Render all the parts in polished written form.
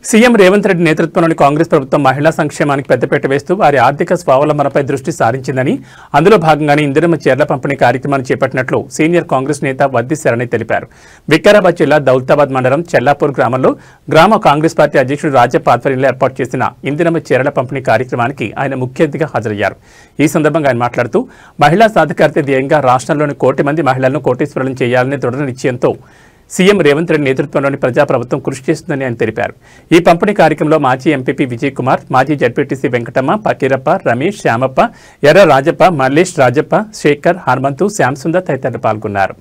CM Revanth Reddy నేతృత్వంలోని కాంగ్రెస్ ప్రభుత్వం మహిళా సంక్షేమానికి పెద్దపీట వేస్తూ వారి ఆర్థిక స్వావలంబనపై దృష్టి సారించిందని, అందులో భాగంగానే ఇందిరమ్మ చీరల పంపిణీ కార్యక్రమాన్ని చేపట్టినట్లు సీనియర్ కాంగ్రెస్ నేత వద్ది శరణి తెలిపారు. వికారాబాద్ జిల్లా దౌలతాబాద్ మండలం చెల్లాపూర్ గ్రామంలో గ్రామ కాంగ్రెస్ పార్టీ అధ్యక్షుడు రాజప్ప ఆధ్వర్యంలో ఏర్పాటు చేసిన ఇందిరమ్మ చీరల పంపిణీ కార్యక్రమానికి ఆయన ముఖ్య అతిథిగా హాజరయ్యారు. ఈ సందర్భంగా ఆయన మాట్లాడుతూ మహిళా సాధికారత ధ్యేయంగా రాష్ట్రంలోని 1 కోటి మంది మహిళలను కోటీశ్వరులను చేయాలనే దృఢ నిశ్చయంతో సీఎం రేవంత్ రెడ్డి నేతృత్వంలోని ప్రజాప్రభుత్వం కృషి చేస్తుందని ఆయన తెలిపారు. ఈ పంపిణీ కార్యక్రమంలో మాజీ ఎంపీపీ విజయ్ కుమార్, మాజీ జడ్పీటీసీ వెంకటమ్మ, పకీరప్ప, రమేష్, శ్యామప్ప, ఎర్ర రాజప్ప, మల్లేష్, రాజప్ప, శేఖర్, హనుమంతు, శ్యాంసుందర్ తదితరులు పాల్గొన్నారు.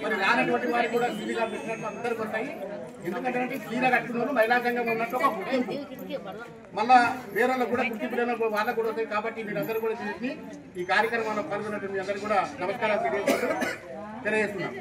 మరి రానటువంటి వారికి కూడా సీనిగా పెట్టినట్టు అందరికీ ఉంటాయి. ఎందుకంటే సీనిగా కట్టుకున్నారు మహిళా సంఘం ఉన్నట్టు ఒక గుర్తింపు, మళ్ళా వేరే కూడా గుర్తింపు వాళ్ళకు కూడా వస్తాయి. కాబట్టి మీరందరూ కూడా చేసి ఈ కార్యక్రమంలో పాల్గొన్నట్టు మీ అందరికీ కూడా నమస్కారాలు తెలియజేస్తున్నాం.